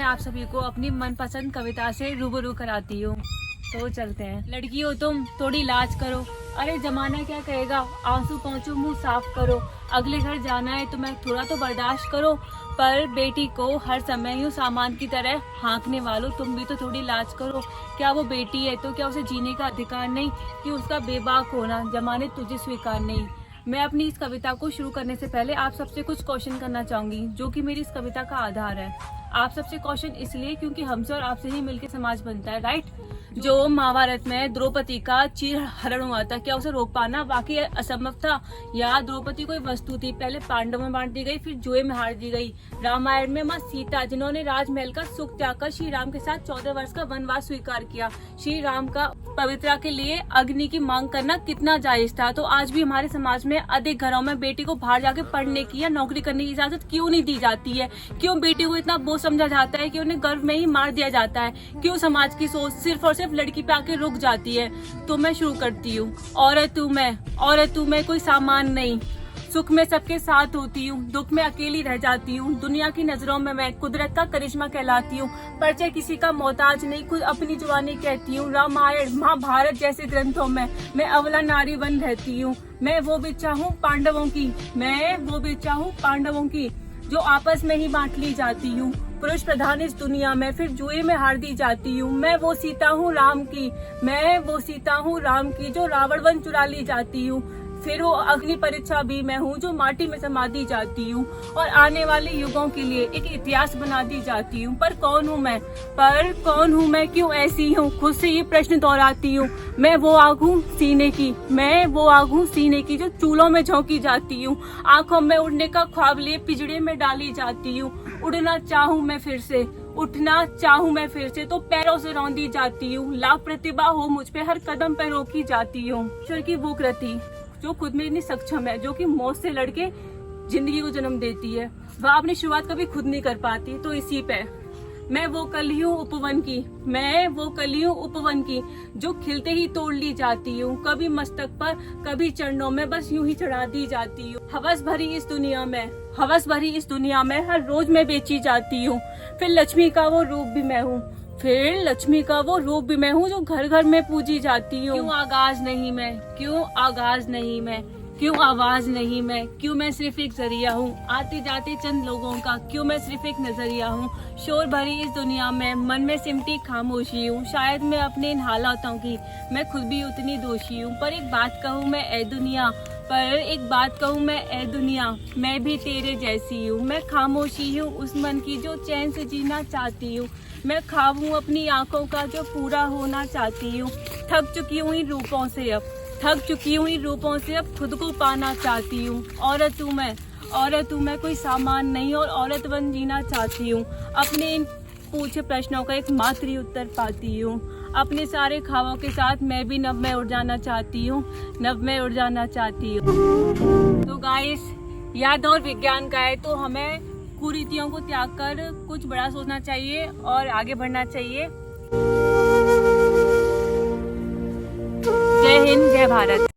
आप सभी को अपनी मनपसंद कविता से रूबरू कराती हूँ। तो चलते हैं। लड़की हो तुम, थोड़ी लाज करो, अरे जमाना क्या कहेगा, आंसू पहुँचो मुंह साफ करो, अगले घर जाना है तुम्हें थोड़ा तो बर्दाश्त करो, पर बेटी को हर समय यूँ सामान की तरह हाँकने वालों तुम भी तो थोड़ी लाज करो। क्या वो बेटी है तो क्या उसे जीने का अधिकार नहीं, कि उसका बेबाक होना जमाने तुझे स्वीकार नहीं। मैं अपनी इस कविता को शुरू करने से पहले आप सबसे कुछ क्वेश्चन करना चाहूंगी, जो कि मेरी इस कविता का आधार है। आप सबसे क्वेश्चन इसलिए क्योंकि हमसे और आपसे ही मिलकर समाज बनता है, राइट। जो महाभारत में द्रौपदी का चीर हरण हुआ था, क्या उसे रोक पाना वाकई असंभव था, या द्रौपदी कोई वस्तु थी, पहले पांडवों में बांट दी गई फिर जुए में हार दी गई। रामायण में माँ सीता, जिन्होंने राजमहल का सुख त्याग कर श्री राम के साथ 14 वर्ष का वनवास स्वीकार किया, श्री राम का पवित्रता के लिए अग्नि की मांग करना कितना जायज था। तो आज भी हमारे समाज में अधिक घरों में बेटी को बाहर जाके पढ़ने की या नौकरी करने की इजाजत क्यों नहीं दी जाती है? क्यों बेटी को इतना बोझ समझा जाता है कि उन्हें गर्भ में ही मार दिया जाता है? क्यों समाज की सोच सिर्फ और सिर्फ लड़की पे आके रुक जाती है? तो मैं शुरू करती हूँ। औरत तू मैं कोई सामान नहीं, सुख में सबके साथ होती हूँ, दुख में अकेली रह जाती हूँ, दुनिया की नजरों में मैं कुदरत का करिश्मा कहलाती हूँ, परिचय किसी का मोहताज नहीं, खुद अपनी जुबानी कहती हूँ। रामायण महाभारत जैसे ग्रंथों में मैं अवला नारी बन रहती हूँ। मैं वो बिच्छा हूँ पांडवों की जो आपस में ही बांट ली जाती हूँ। पुरुष प्रधान इस दुनिया में फिर जुए में हार दी जाती हूँ। मैं वो सीता हूँ राम की जो रावण वन चुरा ली जाती हूँ। फिर वो अग्नि परीक्षा भी मैं हूँ जो माटी में समा दी जाती हूँ, और आने वाले युगों के लिए एक इतिहास बना दी जाती हूँ। पर कौन हूँ मैं, क्यों ऐसी हूँ, खुद से ये प्रश्न दोहराती हूँ। मैं वो आग हूँ सीने की जो चूल्हों में झोंकी जाती हूँ। आंखों में उड़ने का ख्वाब लिए पिंजड़े में डाली जाती हूँ। उठना चाहूँ मैं फिर से तो पैरों से रौंदी जाती हूँ। लाख प्रतिभा हो मुझ पे हर कदम पे रोकी जाती हूँ। ईश्वर की वो कृति जो खुद में इतनी सक्षम है, जो कि मौत से लड़के जिंदगी को जन्म देती है, वह अपनी शुरुआत कभी खुद नहीं कर पाती। तो इसी पे मैं वो कली हूँ उपवन की जो खिलते ही तोड़ ली जाती हूँ। कभी मस्तक पर कभी चरणों में बस यूं ही चढ़ा दी जाती हूँ। हवस भरी इस दुनिया में हर रोज मैं बेची जाती हूँ। फिर लक्ष्मी का वो रूप भी मैं हूँ जो घर घर में पूजी जाती हूँ। क्यों आगाज नहीं मैं, क्यों आवाज नहीं मैं, क्यों मैं सिर्फ एक जरिया हूँ आते जाते चंद लोगों का, क्यों मैं सिर्फ एक नजरिया हूँ। शोर भरी इस दुनिया में मन में सिमटी खामोशी हूँ। शायद मैं अपने इन हालातों की मैं खुद भी उतनी दोषी हूँ। पर एक बात कहूँ मैं ए दुनिया, मैं भी तेरे जैसी हूँ। मैं खामोशी हूँ उस मन की जो चैन से जीना चाहती हूँ। मैं ख्वाब हूँ अपनी आंखों का जो पूरा होना चाहती हूँ। थक चुकी हूँ इन रूपों से अब खुद को पाना चाहती हूँ। औरत हूँ मैं कोई सामान नहीं, और औरत बन जीना चाहती हूँ। अपने इन पूछे प्रश्नों का एक मात्र ही उत्तर पाती हूँ। अपने सारे ख्वाबों के साथ मैं भी नभ में उड़ जाना चाहती हूँ। तो गाइस, याद और विज्ञान का है तो हमें कुरीतियों को त्याग कर कुछ बड़ा सोचना चाहिए और आगे बढ़ना चाहिए। जय हिंद, जय भारत।